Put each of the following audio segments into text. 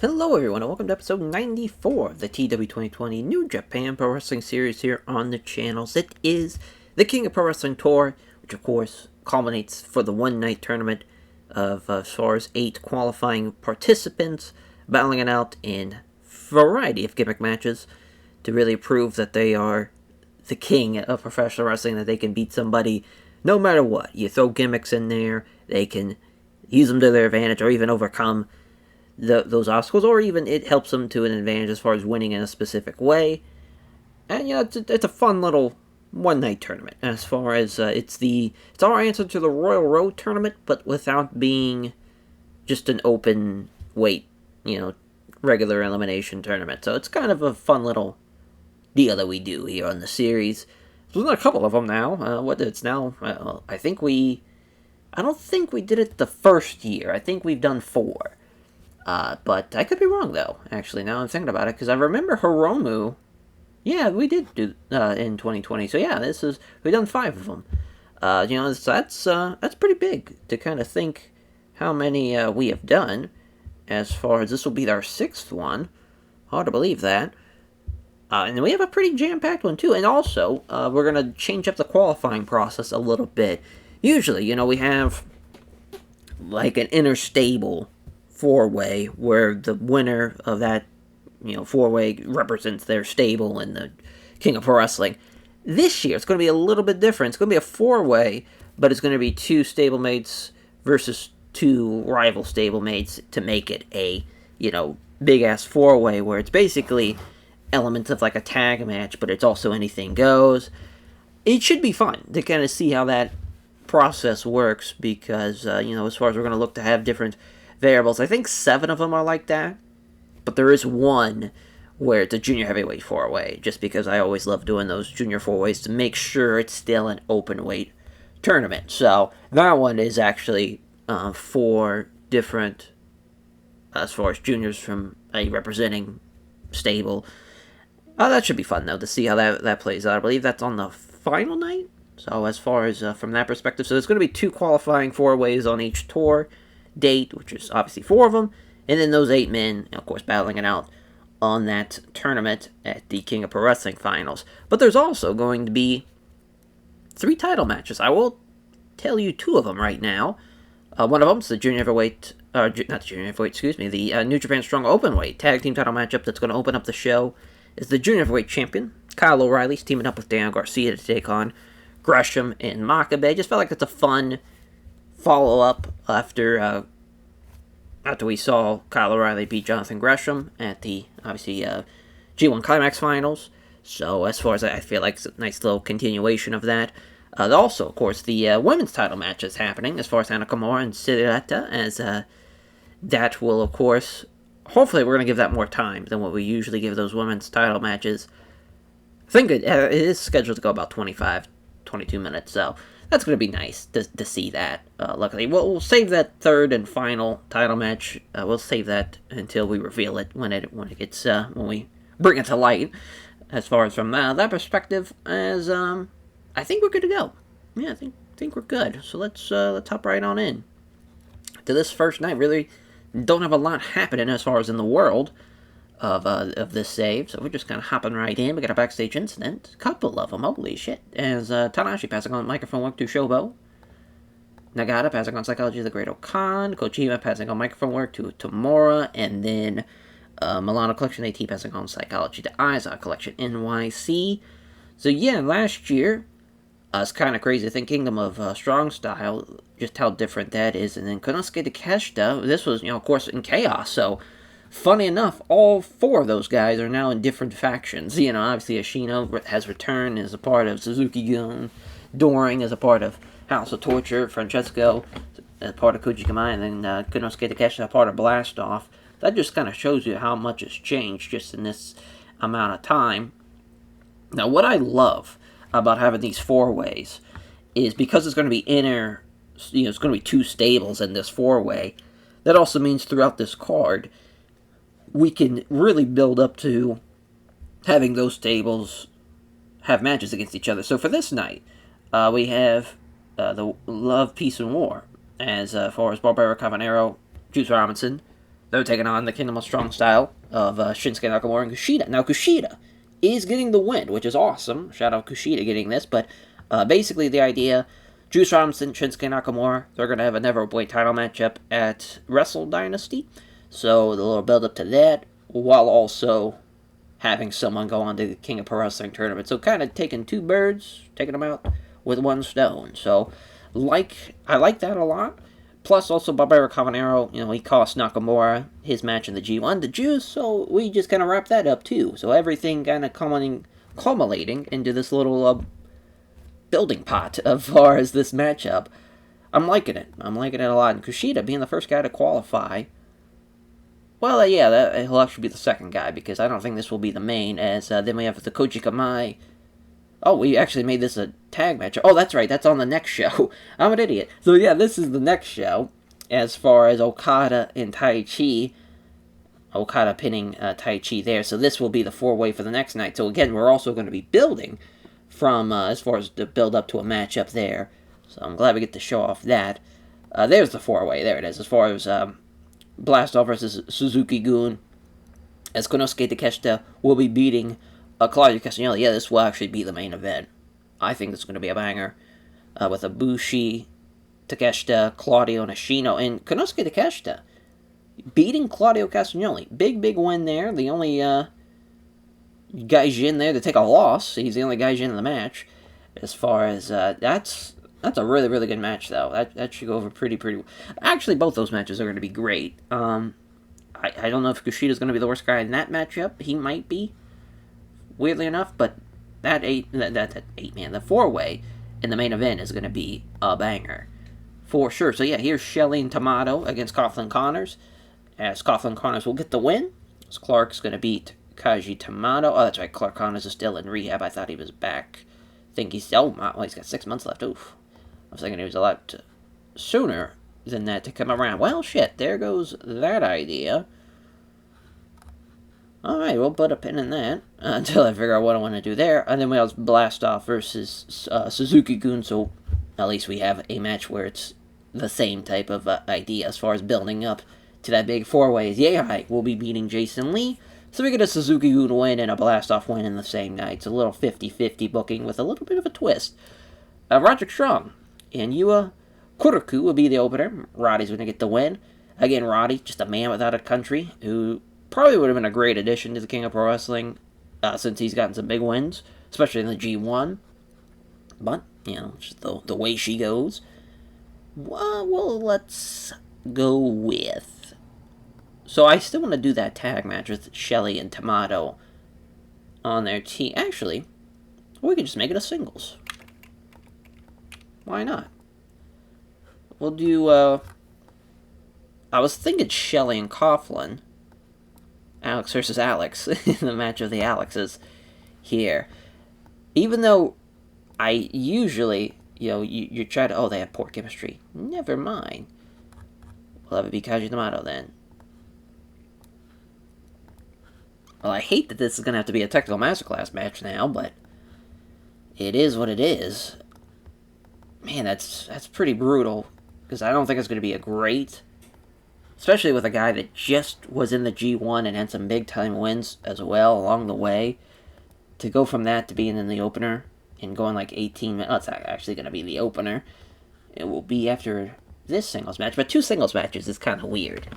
Hello everyone and welcome to episode 94 of the TEW 2020 New Japan Pro Wrestling Series here on the channels. It is the King of Pro Wrestling Tour, which of course culminates for the one-night tournament of as far as 8 qualifying participants battling it out in a variety of gimmick matches to really prove that they are the king of professional wrestling, that they can beat somebody no matter what. You throw gimmicks in there, they can use them to their advantage or even overcome those obstacles, or even it helps them to an advantage as far as winning in a specific way. And it's a fun little one night tournament. As far as it's our answer to the Royal Road tournament, but without being just an open weight, regular elimination tournament. So it's kind of a fun little deal that we do here on the series. There's a couple of them now. It's now? I don't think we did it the first year. I think we've done 4. But I could be wrong, though, actually, now I'm thinking about it, because I remember Hiromu, yeah, we did do, in 2020, so yeah, we've done 5 of them. So that's pretty big, to kind of think how many, we have done, as far as this will be our 6th one. Hard to believe that. And we have a pretty jam-packed one, too, and also, we're gonna change up the qualifying process a little bit. Usually, we have, like, an inner stable 4-way where the winner of that 4-way represents their stable in the King of Pro Wrestling. This year it's going to be a little bit different. It's going to be a 4-way, but it's going to be 2 stablemates versus 2 rival stablemates to make it a big ass 4-way, where it's basically elements of like a tag match, but it's also anything goes. It should be fun to kind of see how that process works, because as far as we're going to look to have different variables, I think 7 of them are like that, but there is one where it's a junior heavyweight 4-way, just because I always love doing those junior 4-ways to make sure it's still an open weight tournament. So that one is actually 4 different, as far as juniors from a representing stable. That should be fun, though, to see how that plays out. I believe that's on the final night, so as far as from that perspective, so there's going to be 2 qualifying 4-ways on each tour date, which is obviously 4 of them, and then those 8 men, of course, battling it out on that tournament at the King of Pro Wrestling Finals. But there's also going to be 3 title matches. I will tell you 2 of them right now. One of them is the junior heavyweight, not the junior heavyweight, excuse me, the New Japan Strong Openweight tag team title matchup that's going to open up the show. Is the junior heavyweight champion Kyle O'Reilly's teaming up with Dan Garcia to take on Gresham and Makabe. Just felt like it's a fun follow-up after we saw Kyle O'Reilly beat Jonathan Gresham at the, obviously, G1 Climax Finals. So as far as I feel like it's a nice little continuation of that. Also, of course, the women's title match is happening, as far as Anna Kimura and Sireta, as that will, of course, hopefully we're going to give that more time than what we usually give those women's title matches. I think it is scheduled to go about 25, 22 minutes, so that's going to be nice to see that. Luckily, we'll save that 3rd and final title match. We'll save that until we reveal it when we bring it to light. As far as from that perspective, as I think we're good to go. Yeah, I think we're good. So let's hop right on in to this first night. Really don't have a lot happening as far as in the world of this save, so we're just kind of hopping right in. We got a backstage incident, a couple of them, holy shit, as Tanahashi passing on microphone work to Shobo, Nagata passing on Psychology to the Great Okan, Kojima passing on microphone work to Tamura, and then Milano Collection AT passing on Psychology to Aiza Collection NYC. So yeah, last year, it's kind of crazy to think Kingdom of Strong Style, just how different that is, and then Konosuke Takeshita, this was, of course, in Chaos, so funny enough, all 4 of those guys are now in different factions. Obviously Ashino has returned as a part of Suzuki-gun, Doring as a part of House of Torture, Francesco as part of Kujikamai, and then Konosuke Takeshita a part of Blast Off. That just kind of shows you how much has changed just in this amount of time. Now, what I love about having these 4-ways is because it's going to be it's going to be 2 stables in this 4-way, that also means throughout this card, we can really build up to having those stables have matches against each other. So for this night, we have the Love, Peace, and War, as far as Barbara Cavanero, Juice Robinson, They're taking on the Kingdom of Strong Style of Shinsuke Nakamura and Kushida. Now, Kushida is getting the win, which is awesome. Shout out Kushida getting this, but basically the idea, Juice Robinson, Shinsuke Nakamura, they're going to have a Never-Weight title matchup at Wrestle Dynasty. So, the little build up to that, while also having someone go on to the King of Pro Wrestling tournament. So, kind of taking two birds, taking them out with one stone. So, I like that a lot. Plus, also, Barbaro Cavanero, he cost Nakamura his match in the G1 to Juice, so we just kind of wrap that up, too. So everything kind of culminating into this little building pot as far as this matchup. I'm liking it. I'm liking it a lot. And Kushida being the first guy to qualify, well, yeah, he'll actually be the second guy, because I don't think this will be the main, as then we have the Koji Kamai. Oh, we actually made this a tag match. Oh, that's right, that's on the next show. I'm an idiot. So yeah, this is the next show, as far as Okada and Tai Chi. Okada pinning Tai Chi there, so this will be the four-way for the next night. So again, we're also going to be building from, as far as the build-up to a matchup there. So I'm glad we get to show off that. There's the four-way, there it is, as far as Blastoff versus Suzuki-gun, as Konosuke Takeshita will be beating Claudio Castagnoli. Yeah, this will actually be the main event. I think this is going to be a banger. With Ibushi, Takeshita, Claudio, Nishino, and Konosuke Takeshita beating Claudio Castagnoli. Big win there. The only Gaijin there to take a loss. He's the only Gaijin in the match. As far as, that's a really good match, though. That should go over pretty well. Actually, both those matches are going to be great. I don't know if Kushida's going to be the worst guy in that matchup. He might be, weirdly enough, but the four-way in the main event is going to be a banger, for sure. So yeah, here's Shelley and Tomato against Coughlin Connors, as Coughlin Connors will get the win, as Clark's going to beat Kaji Tomato. Oh, that's right, Clark Connors is still in rehab. I thought he was back. I think he's still, well, he's got 6 months left. Oof. I was thinking he was a lot sooner than that to come around. Well, shit, there goes that idea. Alright, we'll put a pin in that until I figure out what I want to do there. And then we have Blastoff versus Suzuki-gun, so at least we have a match where it's the same type of idea as far as building up to that big four-way. Yehai will be beating Jason Lee, so we get a Suzuki-gun win and a Blastoff win in the same night. It's a little 50-50 booking with a little bit of a twist. Roderick Strong and Yua Kuroku will be the opener. Roddy's going to get the win. Again, Roddy, just a man without a country, who probably would have been a great addition to the King of Pro Wrestling, since he's gotten some big wins, especially in the G1. But, just the way she goes. Well, let's go with... So I still want to do that tag match with Shelley and Tomato on their team. Actually, we could just make it a singles. Why not? We'll do, I was thinking Shelley and Coughlin. Alex versus Alex in the match of the Alexes here. Even though I usually, you try to, oh, they have poor chemistry. Never mind. We'll have it be Kaji Tomato then. Well, I hate that this is going to have to be a technical masterclass match now, but it is what it is. Man, that's pretty brutal, because I don't think it's going to be a great... Especially with a guy that just was in the G1 and had some big-time wins as well along the way. To go from that to being in the opener and going like 18 minutes... Oh, it's actually going to be the opener. It will be after this singles match. But 2 singles matches is kind of weird.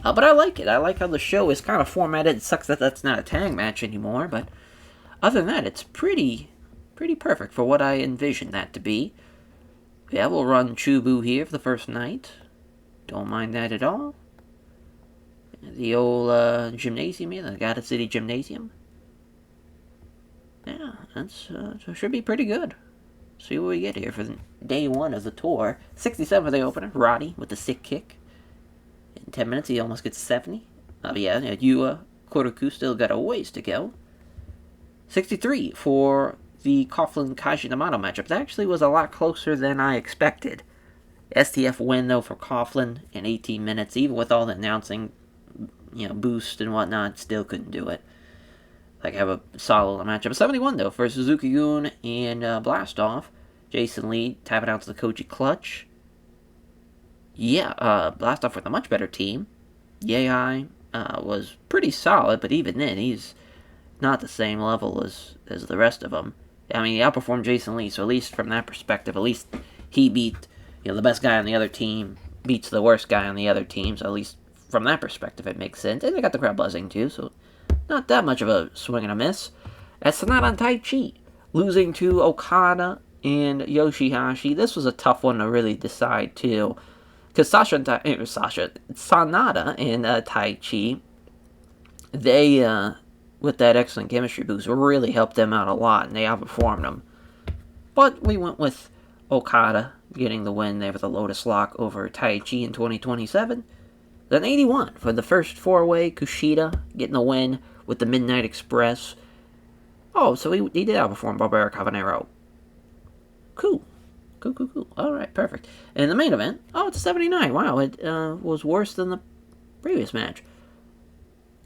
But I like it. I like how the show is kind of formatted. It sucks that that's not a tag match anymore. But other than that, it's pretty perfect for what I envisioned that to be. Yeah, we'll run Chubu here for the first night. Don't mind that at all. The old gymnasium here, the Gotta City Gymnasium. Yeah, that's should be pretty good. See what we get here for day 1 of the tour. 67 for the opener, Roddy with the sick kick. In 10 minutes, he almost gets 70. Yeah, Yua Kuroku still got a ways to go. 63 for the Coughlin Kaji Tomato matchup. That actually was a lot closer than I expected. STF win, though, for Coughlin in 18 minutes. Even with all the announcing, boost and whatnot, still couldn't do it. Like, have a solid matchup. 71, though, for Suzuki-gun and Blastoff. Jason Lee tapping out to the Koji Clutch. Yeah, Blastoff with a much better team. Yai was pretty solid, but even then, he's not the same level as the rest of them. I mean, he outperformed Jason Lee, so at least from that perspective, at least he beat the best guy on the other team beats the worst guy on the other team. So at least from that perspective, it makes sense. And they got the crowd buzzing too, so not that much of a swing and a miss. As Sonata and Taichi losing to Okada and Yoshihashi, this was a tough one to really decide too, because Sanada and Taichi, they with that excellent chemistry boost really helped them out a lot, and they outperformed them. But we went with Okada getting the win there with a Lotus Lock over Taichi in 2027. Then 81 for the first four-way, Kushida getting the win with the Midnight Express. Oh, so he did outperform Barbaric Habanero. Cool. Alright, perfect. And the main event, it's a 79. Wow, it was worse than the previous match.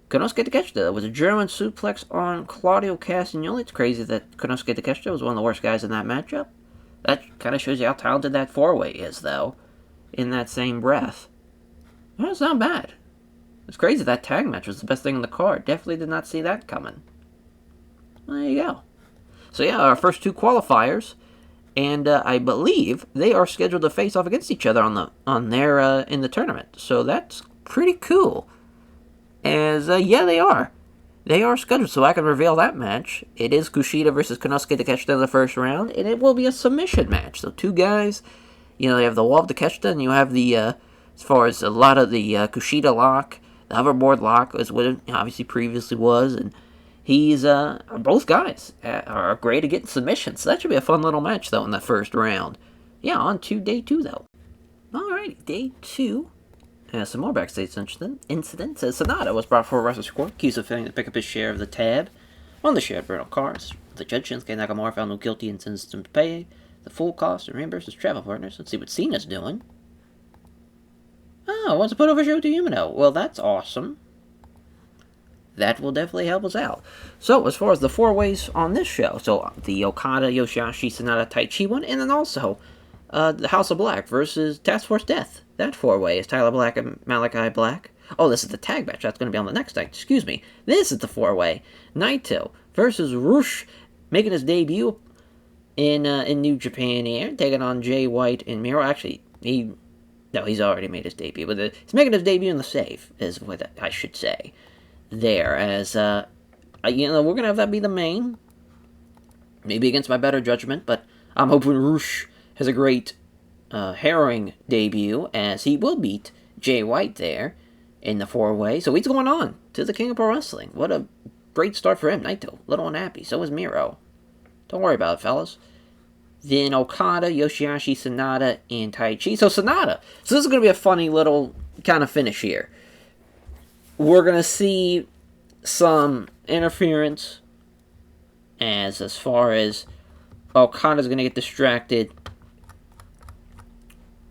Konosuke Takeshita was a German suplex on Claudio Castagnoli. It's crazy that Konosuke Takeshita was one of the worst guys in that matchup. That kind of shows you how talented that four-way is, though, in that same breath. Well, it's not bad. It's crazy that tag match was the best thing on the card. Definitely did not see that coming. Well, there you go. So yeah, our first two qualifiers, and I believe they are scheduled to face off against each other in the tournament. So that's pretty cool. As they are. They are scheduled, so I can reveal that match. It is Kushida versus Konosuke Takeshita in the first round, and it will be a submission match. So two guys, they have the wall of Takeshita, and you have the, as far as a lot of the Kushida lock, the hoverboard lock, is what it obviously previously was, and he's, both guys are great at getting submissions. So that should be a fun little match, though, in the first round. Yeah, on to day 2, though. Alrighty, day 2. Some more backstage incidents. Sonata was brought for a wrestler's court, accused of failing to pick up his share of the tab on the shared rental cars. The judge, Shinsuke Nakamura, found no guilty and sentenced him to pay the full cost and reimburse his travel partners. Let's see what Cena's doing. Oh, wants to put over Shota Umino. Well, that's awesome. That will definitely help us out. So, as far as the four ways on this show, so the Okada, Yoshihashi, Sonata, Taichi one, and then also the House of Black versus Task Force Death. That four-way is Tyler Black and Malachi Black. Oh, this is the tag match. That's going to be on the next night. Excuse me. This is the four-way. Naito versus Rush, making his debut in New Japan here, taking on Jay White and Miro. Actually, he's already made his debut, but he's making his debut in the save, is what I should say. There, as we're going to have that be the main. Maybe against my better judgment, but I'm hoping Rush has a great harrowing debut, as he will beat Jay White there in the four-way. So he's going on to the King of Pro Wrestling. What a great start for him. Naito, little unhappy. So is Miro. Don't worry about it, fellas. Then Okada, Yoshihashi, Sonata, and Taichi. So Sonata. So this is going to be a funny little kind of finish here. We're going to see some interference as far as Okada's going to get distracted.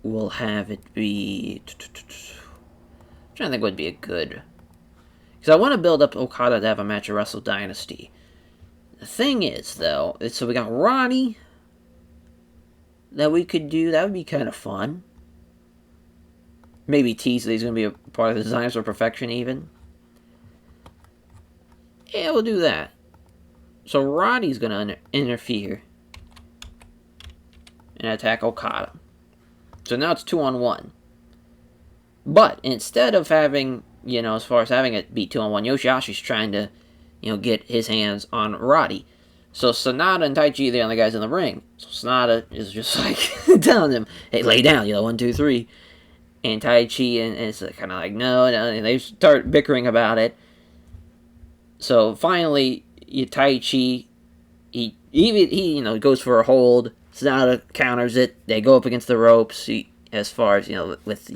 We'll have it be... I'm trying to think what would be a good... Because I want to build up Okada to have a match at Wrestle Dynasty. The thing is, though, so we got Roddy that we could do. That would be kind of fun. Maybe tease that he's going to be a part of the Designs for Perfection, even. Yeah, we'll do that. So Roddy's going to interfere and attack Okada. So now it's 2-on-1. But instead of having, as far as having it be 2-on-1, Yoshihashi's trying to, get his hands on Roddy. So Sonata and Taichi are the only guys in the ring. So Sonata is just like telling him, hey, lay down, 1, 2, 3. And Taichi and it's kind of like, no, and they start bickering about it. So finally, Taichi, he goes for a hold. Sonata counters it. They go up against the ropes. As far as with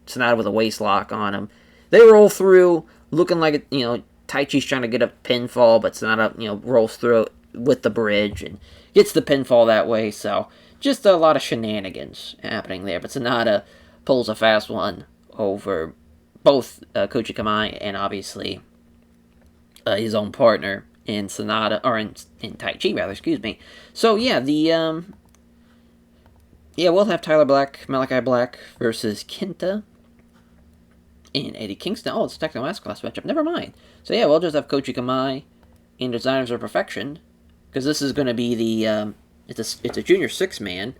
Sonata with a waist lock on him, they roll through, looking like Taichi's trying to get a pinfall, but Sonata rolls through it with the bridge and gets the pinfall that way. So just a lot of shenanigans happening there. But Sonata pulls a fast one over both Koji Kamai and obviously his own partner in Sonata, or in Taichi, rather, excuse me. So, yeah, we'll have Tyler Black, Malachi Black versus Kenta. And Eddie Kingston. Oh, it's a technical master class matchup. Never mind. So yeah, we'll just have Koji Kamai and Designers of Perfection, because this is going to be the it's a junior 6-man,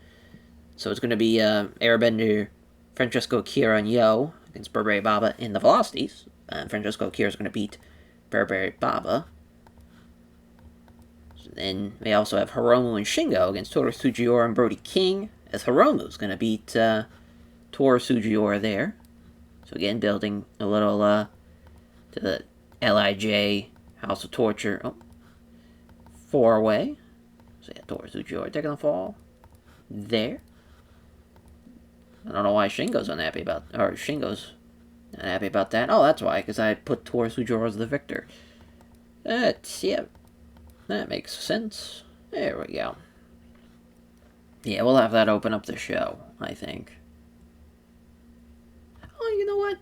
so it's going to be Airbender, Francesco Akira, and Yo against Burberry Baba in the Velocities. Francesco Akira is going to beat Burberry Baba. So then we also have Hiromu and Shingo against Toru Sugiura and Brody King, as Hiromu is going to beat Toru Sugiura there. So again, building a little to the LIJ House of Torture 4-way. So yeah, Toru Sugiura taking the fall there. I don't know why Shingo's not happy about that. Oh, that's why, because I put Toru Sugiura as the victor. Yeah, that makes sense. There we go. Yeah, we'll have that open up the show, I think. Oh, you know what?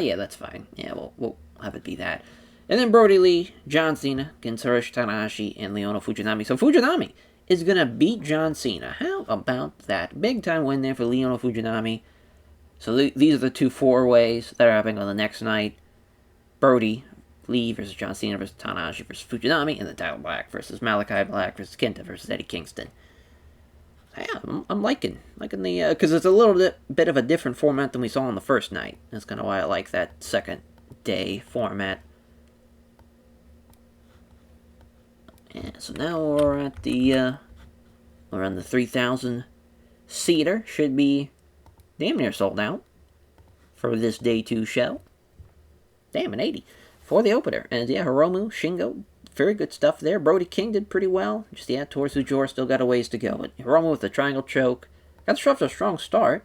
Yeah, that's fine. Yeah, we'll have it be that. And then Brody Lee, John Cena against Hiroshi Tanahashi and Leona Fujinami. So Fujinami is going to beat John Cena. How about that? Big time win there for Leona Fujinami. So these are the 2 4-ways that are happening on the next night. Brody Lee versus John Cena versus Tanahashi versus Fujinami. And then Tyler Black versus Malachi Black versus Kenta versus Eddie Kingston. Yeah, I'm liking the, because it's a little bit of a different format than we saw on the first night. That's kind of why I like that second day format. Yeah, so now we're at we're on the 3,000 seater. Should be damn near sold out for this day 2 show. Damn, an 80 for the opener. And yeah, Hiromu, Shingo, very good stuff there. Brody King did pretty well. Just, yeah, Toru Sugiura still got a ways to go. But Hiromu with the triangle choke. Got off to a strong start.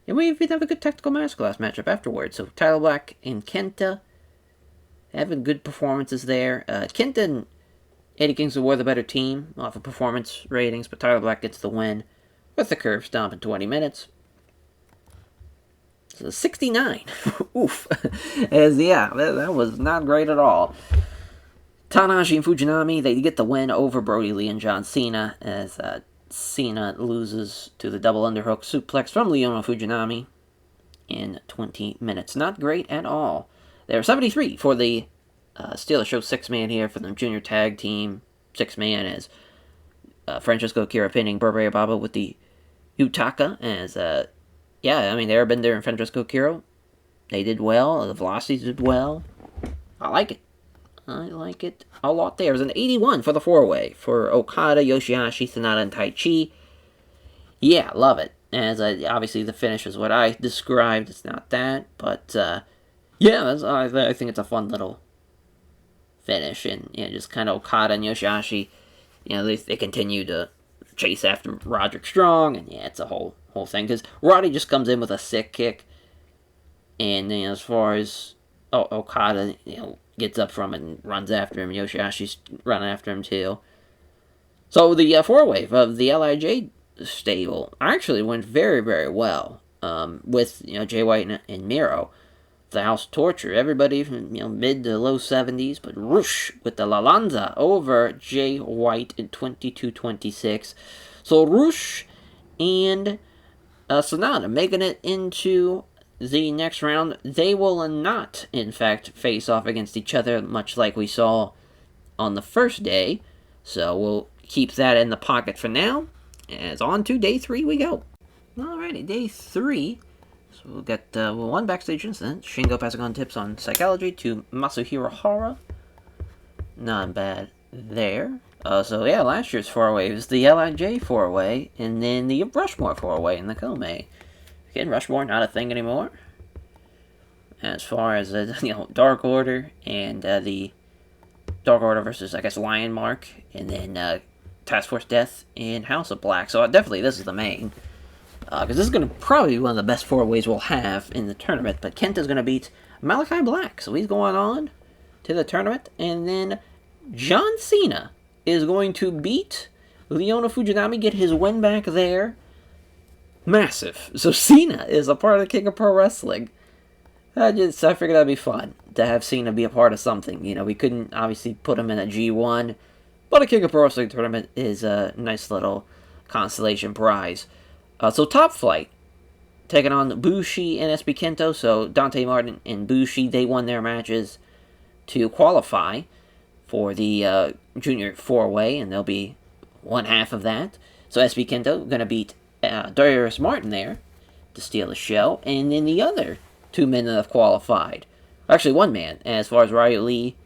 And we'd have a good technical masterclass matchup afterwards. So Tyler Black and Kenta having good performances there. Kenta and Eddie Kingston were the better team off of performance ratings, but Tyler Black gets the win with the curb stomp in 20 minutes. So 69. Oof. As, yeah, that was not great at all. Tanahashi and Fujinami, they get the win over Brody Lee and John Cena, as Cena loses to the double underhook suplex from Leona Fujinami in 20 minutes. Not great at all. They're 73 for the Steelers Show 6-man here for the junior tag team. 6-man as Francesco Akira pinning Burberry Baba with the Utaka. As, yeah, I mean, Airbender and Francesco Akira, they did well. The Velocities did well. I like it. I like it a lot there. It was an 81 for the 4-way for Okada, Yoshihashi, Sanada, and Taichi. Yeah, love it. As obviously the finish is what I described. It's not that, but yeah, I think it's a fun little finish, and just kind of Okada and Yoshihashi. They continue to chase after Roderick Strong, and yeah, it's a whole thing because Roddy just comes in with a sick kick, and as far as Okada, gets up from it and runs after him. Yoshihashi's running after him too. So the 4-way of the LIJ stable actually went very, very well with Jay White and Miro. The House of Torture, everybody from mid to low 70s, but Rush with the Lalanza over Jay White in 22-26. So Rush and Sonata making it into the next round. They will not, in fact, face off against each other, much like we saw on the first day. So we'll keep that in the pocket for now. As on to day 3 we go. Alrighty, day 3. So we'll get one backstage incident. Shingo passing on tips on psychology to Masahiro Hara. Not bad there. So yeah, last year's 4-way was the LIJ 4-way, and then the Rushmore 4-way in the Kome. Again, Rushmore not a thing anymore. As far as Dark Order and the Dark Order versus Lion Mark, and then Task Force Death and House of Black. So definitely this is the main, because this is going to probably be one of the best 4-ways we'll have in the tournament. But Kenta's going to beat Malachi Black, so he's going on to the tournament, and then John Cena is going to beat Leona Fujinami, get his win back there. Massive. So Cena is a part of the King of Pro Wrestling. I figured that'd be fun to have Cena be a part of something. We couldn't obviously put him in a G1, but a King of Pro Wrestling tournament is a nice little consolation prize. So Top Flight taking on Bushi and SB Kento. So Dante Martin and Bushi, they won their matches to qualify for the junior four-way, and they'll be one half of that. So SB Kento going to beat Darius Martin there to steal the show. And then the other two men that have qualified, actually one man, as far as Ryu Lee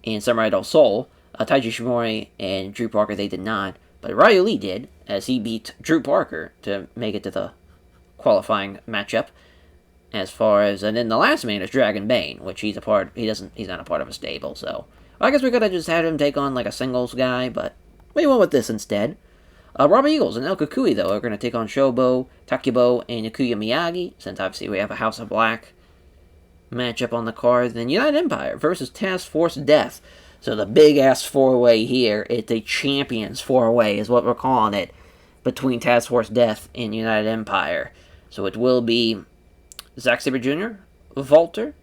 and Samurai Del Sol, Taiji Shimori and Drew Parker, they did not. But Ryu Lee did, as he beat Drew Parker to make it to the qualifying matchup. As far as, and then the last man is Dragon Bane, which he's not a part of a stable, so I guess we could have just had him take on like a singles guy, but we went with this instead. Robbie Eagles and El Kukui, though, are going to take on Shobo, Takubo, and Yakuya Miyagi, since obviously we have a House of Black matchup on the card. Then United Empire versus Task Force Death. So the big-ass four-way here, it's a Champions four-way is what we're calling it, between Task Force Death and United Empire. So it will be Zack Sabre Jr., Walter,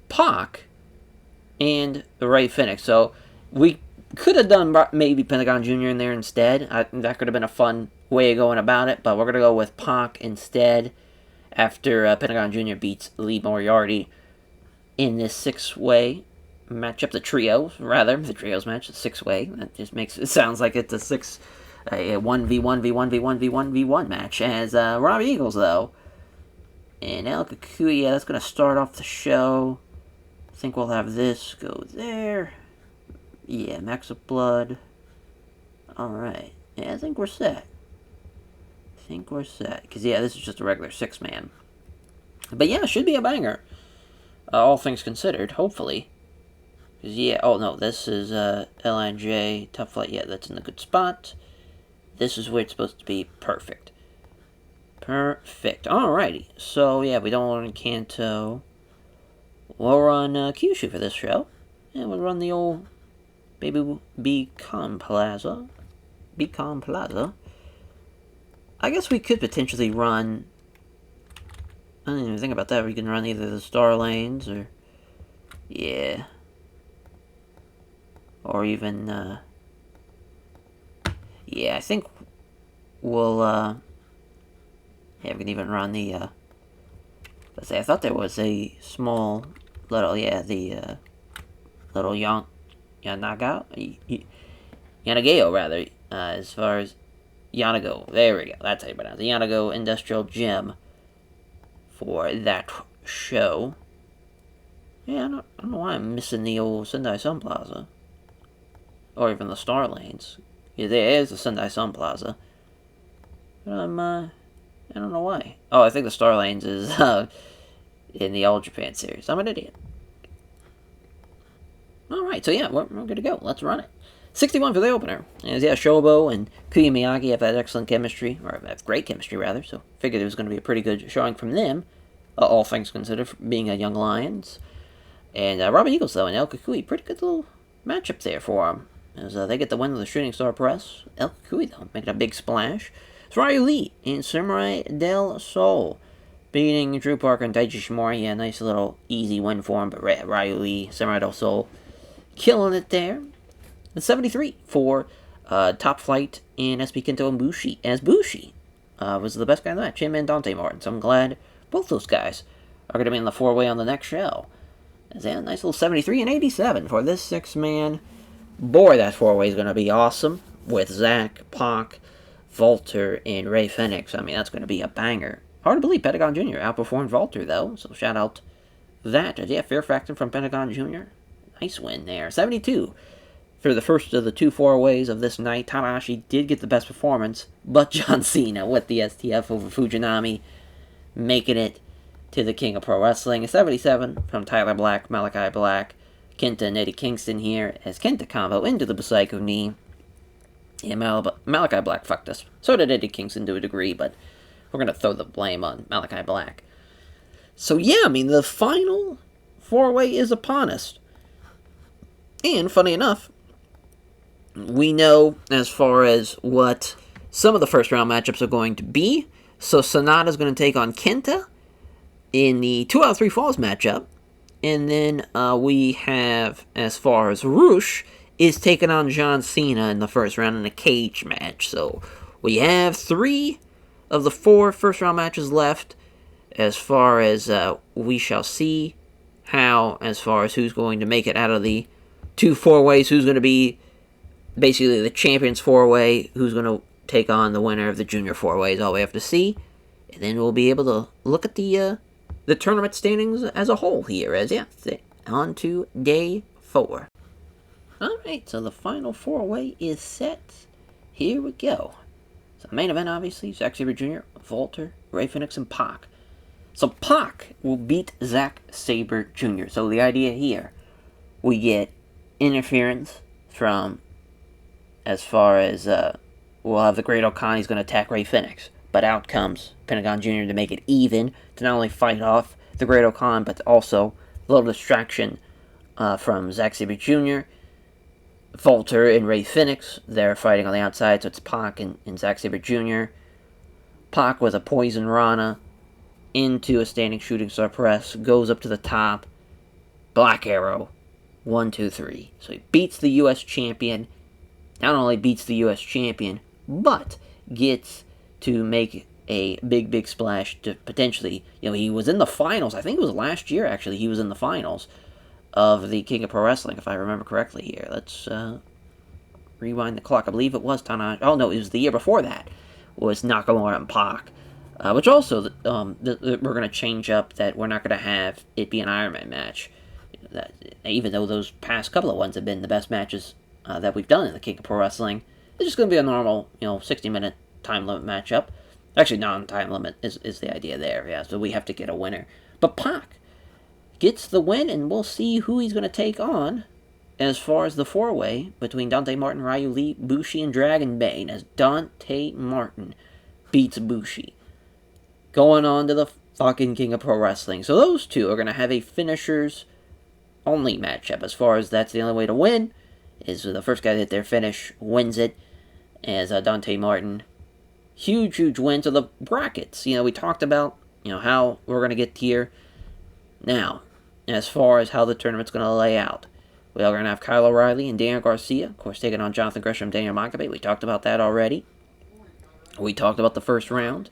Pac, and Ray Phoenix. So we could have done maybe Pentagon Jr. in there instead. That could have been a fun way of going about it, but we're going to go with Pac instead after Pentagon Jr. beats Lee Moriarty in this six-way matchup. The trios match, the six-way. That just makes it sounds like it's a 1v1v1v1v1v1 match. As Robbie Eagles, though, and El Kikuya, that's going to start off the show. I think we'll have this go there. Yeah, Max of Blood. Alright. Yeah, I think we're set. Because, yeah, this is just a regular six-man. But, yeah, it should be a banger. All things considered, hopefully. Because, yeah, oh, no, this is LNJ, Tough Flight. Yeah, that's in a good spot. This is where it's supposed to be. Perfect. Alrighty. So, yeah, we don't run Kanto. We'll run Kyushu for this show. And we'll run the old Baby Beacon Plaza. I guess we could potentially run... I didn't even think about that. We can run either the Star Lanes or... Yeah. Or even... Yeah, I think we'll... Yeah, we can even run the... Let's say, I thought there was a small... Little... Yeah, the... Little Yanagao, rather, as far as Yanago. There we go. That's how you pronounce it. Yanago Industrial Gym for that show. Yeah, I don't know why I'm missing the old Sendai Sun Plaza. Or even the Star Lanes. Yeah, there is the Sendai Sun Plaza. But I don't know why. Oh, I think the Star Lanes is in the All Japan series. I'm an idiot. Alright, so yeah, we're good to go. Let's run it. 61 for the opener. As yeah, Shobo and Kuya Miyagi have that excellent chemistry, or have great chemistry, rather, so figured it was going to be a pretty good showing from them, all things considered, for being a young Lions. And Robbie Eagles, though, and El Kukui, pretty good little matchup there for them, as they get the win of the Shooting Star Press. El Kukui, though, making a big splash. It's Ryu Lee and Samurai Del Sol, beating Drew Parker and Taiji Shimori. Yeah, nice little easy win for him, but Ryu Lee, Samurai Del Sol, killing it there. And 73 for Top Flight and SB Kento and Bushi. As Bushi was the best guy in the match, him and Dante Martin. So I'm glad both those guys are going to be in the four-way on the next show. As a nice little 73 and 87 for this six-man. Boy, that four-way is going to be awesome with Zack, Pac, Walter, and Ray Phoenix. I mean, that's going to be a banger. Hard to believe Pentagon Jr. outperformed Walter, though. So shout out that. Yeah, Fear Factor from Pentagon Jr. Nice win there. 72 for the first of the two four-ways of this night. Tanahashi did get the best performance, but John Cena with the STF over Fujinami, making it to the King of Pro Wrestling. 77 from Tyler Black, Malachi Black, Kenta and Eddie Kingston here, as Kenta combo into the Psycho knee. Yeah, Malachi Black fucked us. So did Eddie Kingston to a degree, but we're going to throw the blame on Malachi Black. So yeah, I mean, the final four-way is upon us. And, funny enough, we know as far as what some of the first-round matchups are going to be. So Sonata's going to take on Kenta in the 2 out of 3 falls matchup. And then we have, as far as Roosh, is taking on John Cena in the first round in a cage match. So we have 3 of the 4 first-round matches left. as far as we shall see how, as far as who's going to make it out of the two four-ways, who's going to be basically the champions four-way, who's going to take on the winner of the junior four-ways. All we have to see, and then we'll be able to look at the tournament standings as a whole here. As on to day 4. All right, so the final four-way is set. Here we go. So the main event, obviously, Zack Sabre Jr., Walter, Ray Phoenix, and Pac. So Pac will beat Zack Sabre Jr. So the idea here, we get interference from, as far as, we'll have the Great O'Khan, he's going to attack Ray Phoenix. But out comes Pentagon Jr. to make it even, to not only fight off the Great O'Khan, but also a little distraction from Zack Sabre Jr., Walter and Ray Phoenix. They're fighting on the outside, so it's Pac and Zack Sabre Jr. Pac with a Poison Rana into a standing shooting star press, goes up to the top, Black Arrow, 1, 2, 3. So he beats the U.S. champion, not only beats the U.S. champion, but gets to make a big splash to potentially, he was in the finals, I think it was last year actually, he was in the finals of the King of Pro Wrestling, if I remember correctly here. Let's rewind the clock. I believe it was Tanahashi. Oh, no, it was the year before that. Was Nakamura and Pac. Which also, we're going to change up that we're not going to have it be an Iron Man match. Even though those past couple of ones have been the best matches that we've done in the King of Pro Wrestling, it's just going to be a normal, 60-minute time limit matchup. Actually, non-time limit is the idea there, yeah, so we have to get a winner. But Pac gets the win, and we'll see who he's going to take on as far as the four-way between Dante Martin, Ryu Lee, Bushi, and Dragon Bane, as Dante Martin beats Bushi, going on to the fucking King of Pro Wrestling. So those two are going to have a finishers-only matchup, as far as that's the only way to win, is the first guy to hit their finish wins it, as Dante Martin. Huge win. So the brackets, we talked about, how we're going to get here. Now, as far as how the tournament's going to lay out, we are going to have Kyle O'Reilly and Daniel Garcia, of course, taking on Jonathan Gresham and Daniel Makabe. We talked about that already. We talked about the first round,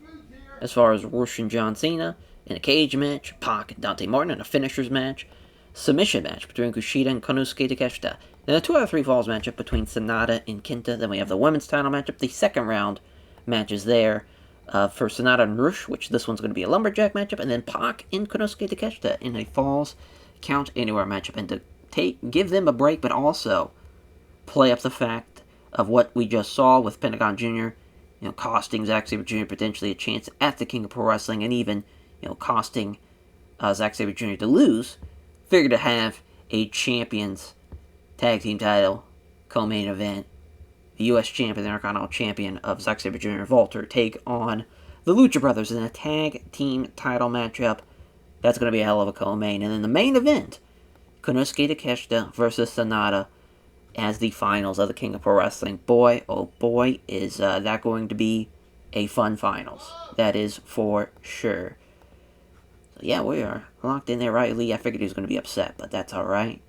as far as Rush and John Cena, in a cage match, Pac and Dante Martin in a finishers match, submission match between Kushida and Konosuke Takeshita, then a 2 out of 3 falls matchup between Sonata and Kenta. Then we have the women's title matchup, the second round matches there, for Sonata and Rush, which this one's going to be a lumberjack matchup, and then Pac and Konosuke Takeshita in a falls count anywhere matchup, and to give them a break, but also play up the fact of what we just saw with Pentagon Jr., costing Zack Sabre Jr. potentially a chance at the King of Pro Wrestling, and even, costing Zack Sabre Jr. to lose. Figured to have a Champions Tag Team title co-main event, the U.S. champion, the Intercontinental champion of Zack Sabre Jr. and Walter, take on the Lucha Brothers in a tag team title matchup. That's going to be a hell of a co-main. And then the main event, Konosuke Takeshita versus Sonata as the finals of the King of Pro Wrestling. Boy, oh boy, is that going to be a fun finals. That is for sure. So yeah, we are locked in there, right, Lee? I figured he was going to be upset, but that's alright.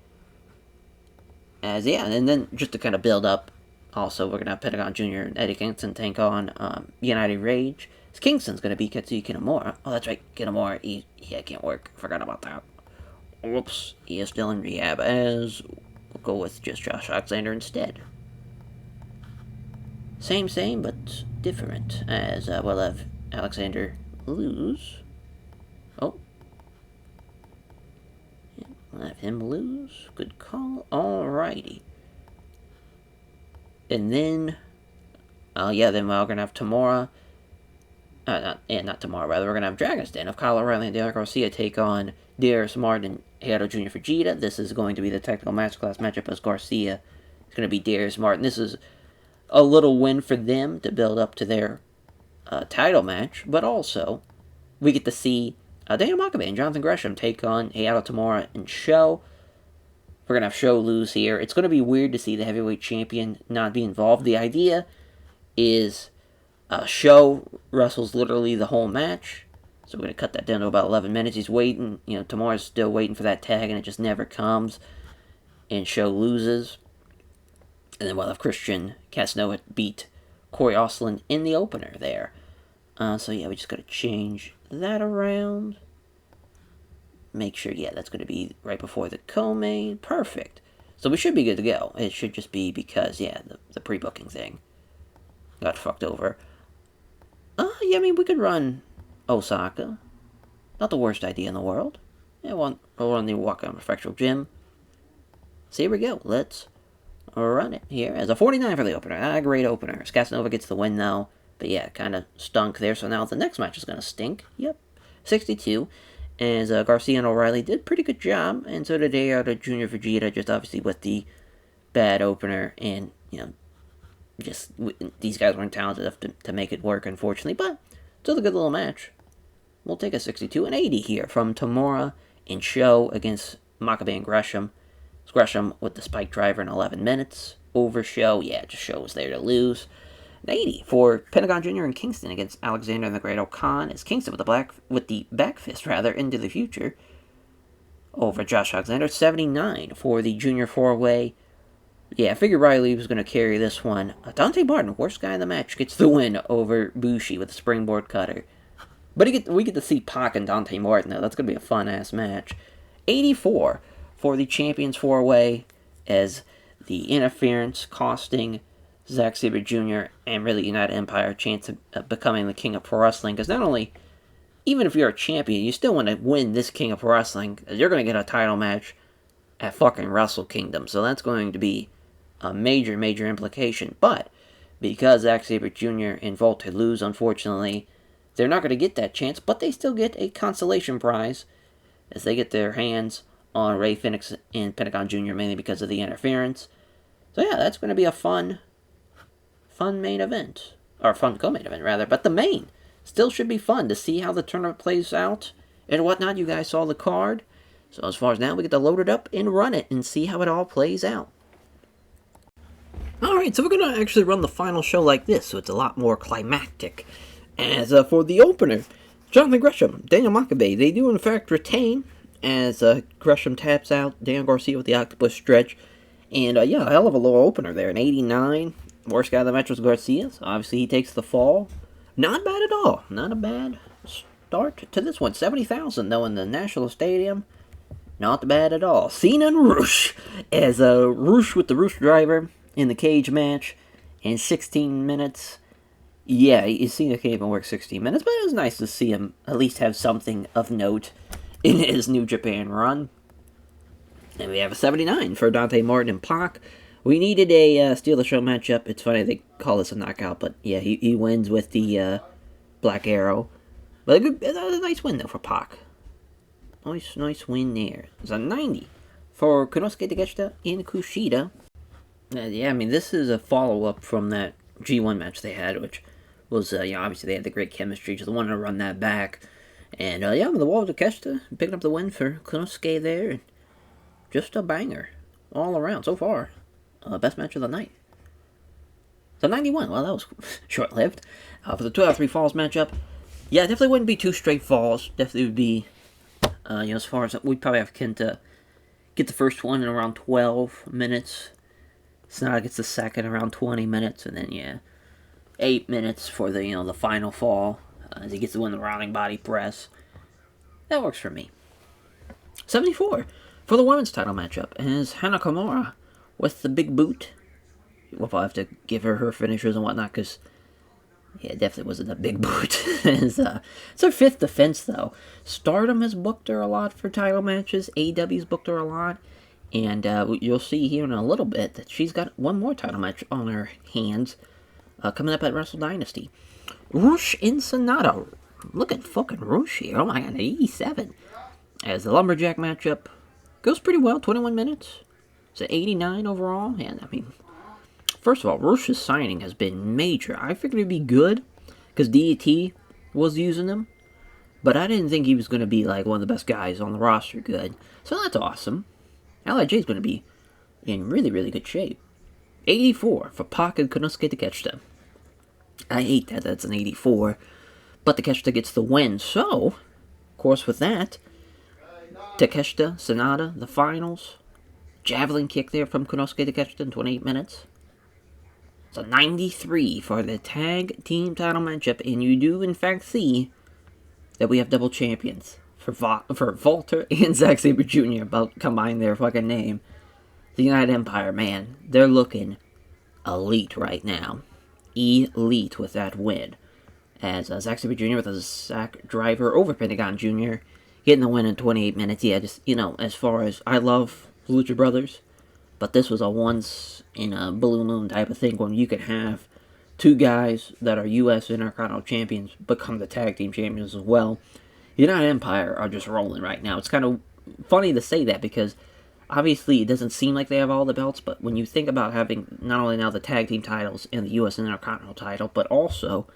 And then just to kind of build up, also, we're going to have Pentagon Jr. and Eddie Kingston take on United Rage. Kingston's going to be Katsuya Kitamura. Oh, that's right, Kitamura, he can't work. Forgot about that. Whoops, he is still in rehab, as we'll go with just Josh Alexander instead. Same, but different, as we'll have Alexander lose. Oh. Yeah, we'll have him lose. Good call. Alrighty. And then, then we're going to have Tamura, not Tamura, rather, we're going to have Dragon's Den of Kyle O'Reilly and Daniel Garcia take on Darius Martin and Hayato Jr. Fujita. This is going to be the technical masterclass matchup, as Garcia is going to be Darius Martin. This is a little win for them to build up to their title match, but also, we get to see Daniel Makabe and Jonathan Gresham take on Hayato Tamura and Sho. We're going to have Sho lose here. It's going to be weird to see the heavyweight champion not be involved. The idea is Sho wrestles literally the whole match. So we're going to cut that down to about 11 minutes. He's waiting. Tamura's still waiting for that tag, and it just never comes. And Sho loses. And then we'll have Christian Casanova beat Corey Oslin in the opener there. We just got to change that around. Make sure, yeah, that's going to be right before the co-main. Perfect. So we should be good to go. It should just be because, yeah, the pre-booking thing got fucked over. Yeah, I mean, we could run Osaka. Not the worst idea in the world. Yeah, we'll run the Walk-On Prefectural Gym. So here we go. Let's run it here as a 49 for the opener. A great opener. Casanova gets the win, though. But yeah, kind of stunk there. So now the next match is going to stink. Yep. 62. As Garcia and O'Reilly did pretty good job. And so did Jr. Vegeta, just obviously with the bad opener. And, you know, just these guys weren't talented enough to make it work, unfortunately. But still a good little match. We'll take a 62 and 80 here from Tamura and Show against Makabe and Gresham. Gresham with the spike driver in 11 minutes. Over Show, yeah, just Show was there to lose. An 80 for Pentagon Jr. and Kingston against Alexander and the Great O'Khan. As Kingston with the back fist into the future. Over Josh Alexander. 79 for the Junior 4-way. Yeah, I figured Riley was going to carry this one. Dante Martin, worst guy in the match, gets the win over Bushi with the springboard cutter. But we get to see Pac and Dante Martin, though. That's going to be a fun-ass match. 84 for the Champions 4-way, as the interference costing Zack Sabre Jr. and really United Empire a chance of becoming the King of Pro Wrestling. Because not only, even if you're a champion, you still want to win this King of Pro Wrestling. You're going to get a title match at fucking Wrestle Kingdom. So that's going to be a major, major implication. But because Zack Sabre Jr. and Volta lose, unfortunately, they're not going to get that chance. But they still get a consolation prize as they get their hands on Ray Phoenix and Pentagon Jr. mainly because of the interference. So yeah, that's going to be a fun main event. Or fun co-main event, rather. But the main still should be fun to see how the tournament plays out and whatnot. You guys saw the card. So as far as now, we get to load it up and run it and see how it all plays out. Alright, so we're going to actually run the final show like this, so it's a lot more climactic. As for the opener, Jonathan Gresham, Daniel Makabe, they do in fact retain as Gresham taps out Daniel Garcia with the octopus stretch. And yeah, a hell of a low opener there, an 89. Worst guy of the match was Garcia, so obviously he takes the fall. Not bad at all. Not a bad start to this one. 70,000 though in the National Stadium. Not bad at all. Cena and Roosh, as Roosh with the Roosh driver in the cage match in 16 minutes. Yeah, Cena can't even work 16 minutes, but it was nice to see him at least have something of note in his New Japan run. And we have a 79 for Dante Martin and Pac. We needed a Steal the Show matchup. It's funny they call this a knockout, but yeah, he wins with the Black Arrow. But a nice win, though, for Pac. Nice win there. It's a 90 for Konosuke Takeshita and Kushida. Yeah, I mean, this is a follow-up from that G1 match they had, which was, obviously they had the great chemistry, just wanted to run that back. And, yeah, the Wall of Takeshita picking up the win for Konosuke there. And just a banger all around so far. Best match of the night. So 91, well, that was short-lived. For the 2 out of 3 falls matchup, yeah, definitely wouldn't be 2 straight falls. Definitely would be, as far as, we'd probably have Kenta get the first one in around 12 minutes. Sonata gets the second around 20 minutes, and then, yeah, 8 minutes for the, the final fall, as he gets to win the rounding body press. That works for me. 74 for the women's title matchup, as Hana Kimura with the big boot. We'll probably have to give her finishers and whatnot, because, yeah, it definitely wasn't a big boot. It's her 5th defense, though. Stardom has booked her a lot for title matches. AEW's booked her a lot. And you'll see here in a little bit that she's got one more title match on her hands coming up at Wrestle Dynasty. Roosh and Sonata. Look at fucking Roosh here. Oh my god, 87. As the Lumberjack matchup goes pretty well, 21 minutes. It's an 89 overall. And I mean, first of all, Roosh's signing has been major. I figured it'd be good because DET was using him. But I didn't think he was going to be like one of the best guys on the roster good. So that's awesome. LIJ is going to be in really, really good shape. 84 for Pac and Konosuke Takeshita. I hate that that's an 84. But Takeshita gets the win. So, of course, with that, Takeshita, Sonata, the finals. Javelin kick there from Konosuke Takeshita in 28 minutes. It's a 93 for the tag team title matchup. And you do, in fact, see that we have double champions for Walter and Zack Sabre Jr. about combine their fucking name. The United Empire, man, they're looking elite right now. Elite with that win. As Zack Sabre Jr. with a sack driver over Pentagon Jr. getting the win in 28 minutes. Yeah, just, as far as I love Lucha Brothers, but this was a once in a blue moon type of thing when you could have two guys that are U.S. Intercontinental Champions become the tag team champions as well. United Empire are just rolling right now. It's kind of funny to say that because obviously it doesn't seem like they have all the belts, but when you think about having not only now the tag team titles and the U.S. Intercontinental title, but also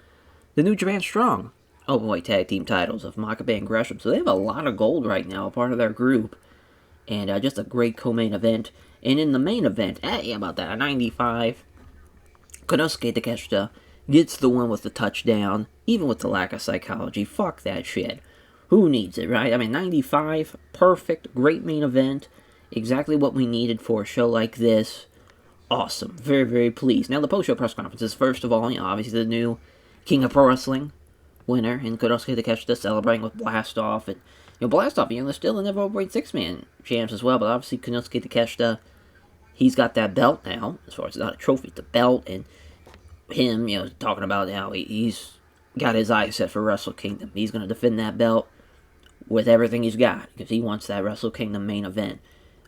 the New Japan Strong Openweight tag team titles of Makabe and Gresham. So they have a lot of gold right now, a part of their group, and just a great co-main event. And in the main event, yeah, about that, 95, Konosuke Takeshita gets the win with the touchdown, even with the lack of psychology. Fuck that shit. Who needs it, right? I mean, 95, perfect, great main event, exactly what we needed for a show like this. Awesome. Very, very pleased. Now, the post-show press conferences, first of all, obviously the new King of Pro Wrestling winner, and Konosuke Takeshita celebrating with Blast Off, and, Blast Off, they're still in the Overweight 6-man champs as well, but obviously Konosuke Takeshita, he's got that belt now, as far as not a trophy, it's a belt, and him, talking about how he's got his eyes set for Wrestle Kingdom. He's going to defend that belt with everything he's got, because he wants that Wrestle Kingdom main event.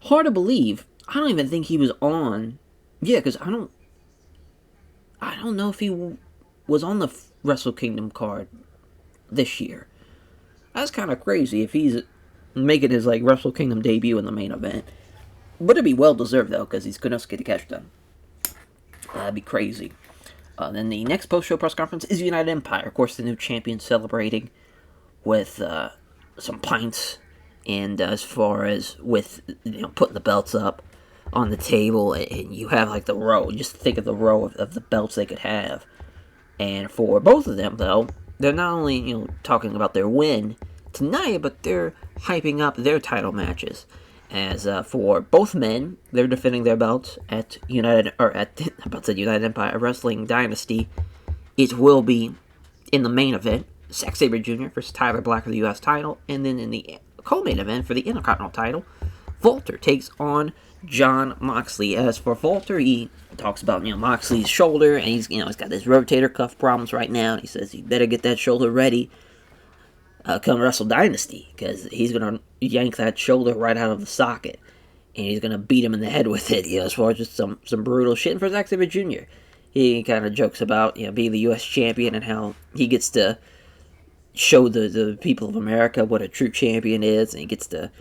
Hard to believe, I don't even think he was on, because I don't know if he was on the Wrestle Kingdom card this year. That's kind of crazy if he's making his, Wrestle Kingdom debut in the main event. But it'd be well-deserved, though, because he's Konosuke Takeshita. That'd be crazy. Then the next post-show press conference is United Empire. Of course, the new champion celebrating with some pints. And as far as with, putting the belts up on the table. And you have, the row. Just think of the row of the belts they could have. And for both of them, though, they're not only, talking about their win tonight, but they're hyping up their title matches. As for both men, they're defending their belts at United Empire Wrestling Dynasty. It will be in the main event, Zack Sabre Jr. versus Tyler Black for the U.S. title, and then in the co-main event for the Intercontinental title, Walter takes on Jon Moxley. As for Walter, he talks about Moxley's shoulder, and he's got his rotator cuff problems right now. And he says he better get that shoulder ready come Wrestle Dynasty, because he's gonna yank that shoulder right out of the socket, and he's gonna beat him in the head with it. As far as just some brutal shit. And for Zack Sabre Jr., he kind of jokes about being the U.S. champion and how he gets to show the people of America what a true champion is, and he gets to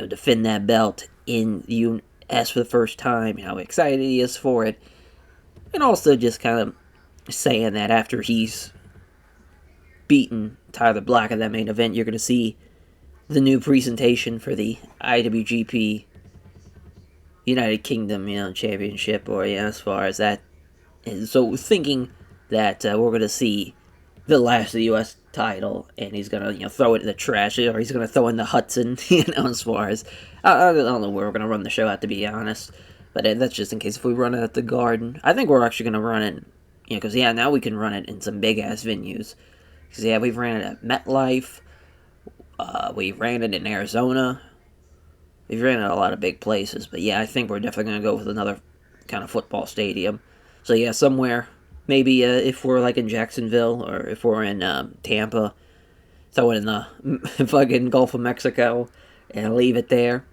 defend that belt in the U.S. for the first time, and how excited he is for it. And also just kind of saying that after he's beaten Tyler Black in that main event, you're going to see the new presentation for the IWGP United Kingdom championship, or as far as that. And so thinking that we're going to see the last of the U.S. title, and he's going to throw it in the trash, or he's going to throw in the Hudson, as far as, I don't know where we're going to run the show at, to be honest, but that's just in case if we run it at the Garden. I think we're actually going to run it, because now we can run it in some big-ass venues, because we've ran it at MetLife, we ran it in Arizona, we've ran it at a lot of big places, but I think we're definitely going to go with another kind of football stadium. So somewhere, maybe if we're in Jacksonville, or if we're in Tampa, throw it in the fucking Gulf of Mexico and leave it there.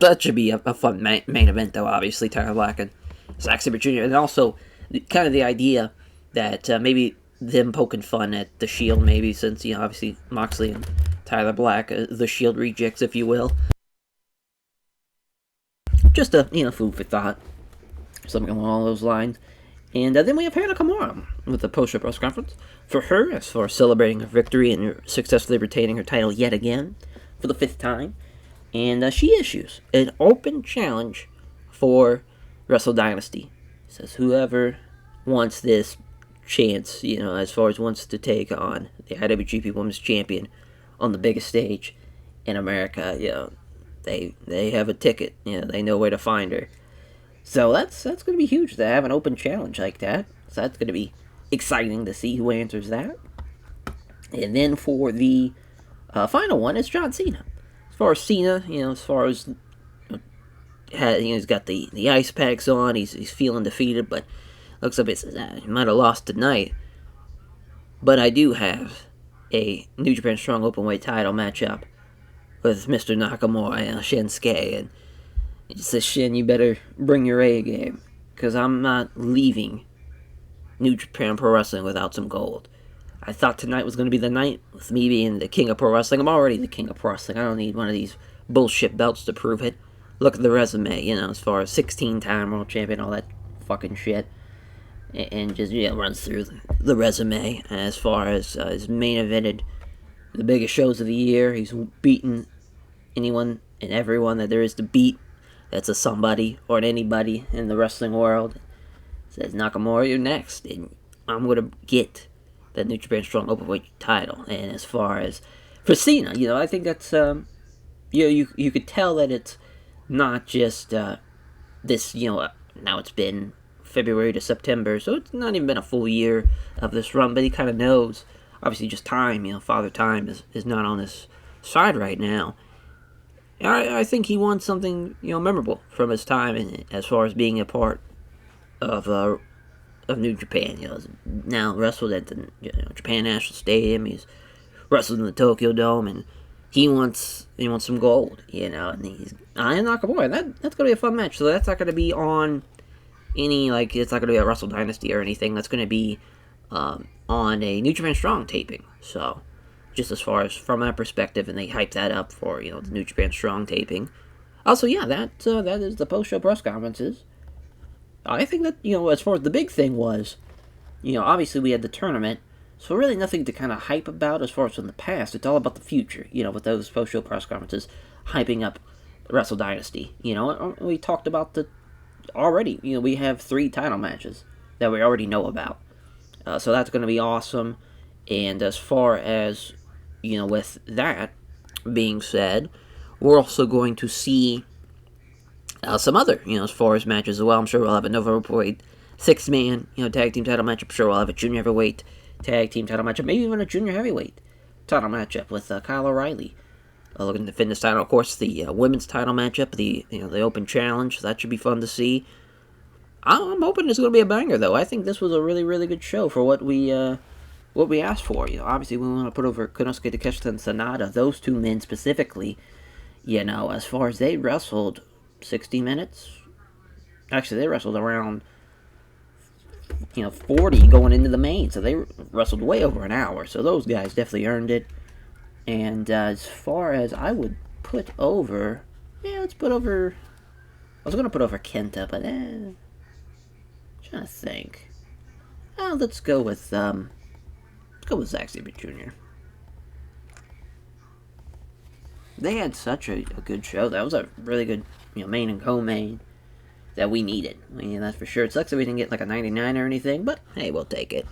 That should be a fun main event, though, obviously, Tyler Black and Zack Sabre Jr. And also, kind of the idea that maybe them poking fun at the Shield, maybe, since, obviously, Moxley and Tyler Black, the Shield rejects, if you will. Just a, food for thought. Something along those lines. And then we have Hannah Kimura with the post-show press conference for her, as far as celebrating her victory and successfully retaining her title yet again for the 5th time. And she issues an open challenge for Wrestle Dynasty. Says whoever wants this chance, as far as wants to take on the IWGP Women's Champion on the biggest stage in America, they have a ticket. They know where to find her. So that's going to be huge to have an open challenge like that. So that's going to be exciting to see who answers that. And then for the final one, it's John Cena. As far as Cena, as far as he's got the ice packs on, he's feeling defeated, but looks like he might have lost tonight. But I do have a New Japan Strong Openweight title matchup with Mr. Nakamura and Shinsuke, and he says, Shin, you better bring your A game, because I'm not leaving New Japan Pro Wrestling without some gold. I thought tonight was going to be the night, with me being the king of pro wrestling. I'm already the king of pro wrestling. I don't need one of these bullshit belts to prove it. Look at the resume, as far as 16-time world champion, all that fucking shit. And just, runs through the resume as far as his main evented the biggest shows of the year. He's beaten anyone and everyone that there is to beat. That's a somebody or an anybody in the wrestling world. Says, Nakamura, you're next. And I'm going to get that New Japan Strong Openweight title. And as far as for Cena, I think that's, you could tell that it's not just this, now it's been February to September, so it's not even been a full year of this run, but he kind of knows, obviously just time, Father Time is not on his side right now. I think he wants something, memorable from his time, and as far as being a part of New Japan. Now wrestled at the Japan National Stadium. He's wrestled in the Tokyo Dome, and he wants some gold. And he's eyeing Nakamura. That's gonna be a fun match. So that's not gonna be on any it's not gonna be a Wrestle Dynasty or anything. That's gonna be on a New Japan Strong taping. So just as far as from that perspective, and they hype that up for the New Japan Strong taping. Also, that is the post show press conferences. I think that, as far as the big thing was, obviously we had the tournament, so really nothing to kind of hype about as far as from the past. It's all about the future, with those post-show press conferences hyping up Wrestle Dynasty. We talked about already, we have 3 title matches that we already know about. So that's going to be awesome. And as far as, with that being said, we're also going to see some other, as far as matches as well. I'm sure we'll have a Nova Heavyweight 6-man, tag team title matchup. I'm sure we'll have a junior heavyweight tag team title matchup. Maybe even a junior heavyweight title matchup with Kyle O'Reilly looking to defend this title. Of course, the women's title matchup, the Open Challenge. That should be fun to see. I'm hoping it's going to be a banger, though. I think this was a really, really good show for what we asked for. Obviously we want to put over Konosuke Takeshita and Sanada. Those 2 men specifically. As far as they wrestled 60 minutes. Actually, they wrestled around 40 going into the main, so they wrestled way over an hour. So those guys definitely earned it. And as far as I would put over, let's put over. I was gonna put over Kenta, but I'm trying to think. Let's go with Zack Sabre Jr. They had such a good show. That was a really good main and co-main that we needed. That's for sure. It sucks that we didn't get like a 99 or anything, but hey, we'll take it.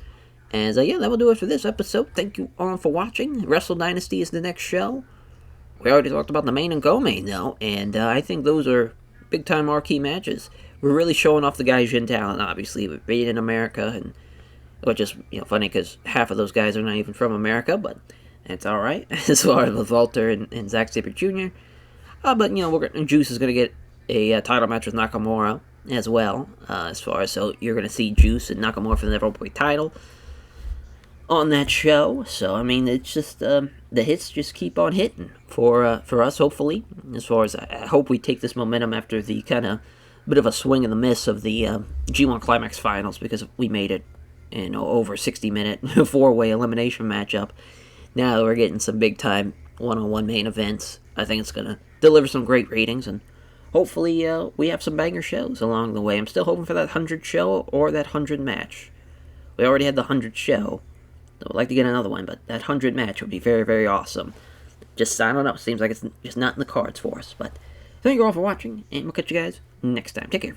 And so, that will do it for this episode. Thank you all for watching. Wrestle Dynasty is the next show. We already talked about the main and co-main, though, and I think those are big-time marquee matches. We're really showing off the Gaijin talent, obviously, with Made in America, and which is funny because half of those guys are not even from America, but it's all right as far as with Walter and Zack Sabre Jr. But Juice is going to get a title match with Nakamura as well. So you're going to see Juice and Nakamura for the Never Openweight title on that show. So it's just the hits just keep on hitting for us. Hopefully, as far as I hope we take this momentum after the kind of bit of a swing and a miss of the G1 Climax Finals, because we made it over 60-minute 4-way elimination matchup. Now that we're getting some big-time one-on-one main events, I think it's going to deliver some great ratings, and hopefully we have some banger shows along the way. I'm still hoping for that 100 show or that 100 match. We already had the 100 show. I would like to get another one, but that 100 match would be very, very awesome. Just, I don't know, seems like it's just not in the cards for us. But thank you all for watching, and we'll catch you guys next time. Take care.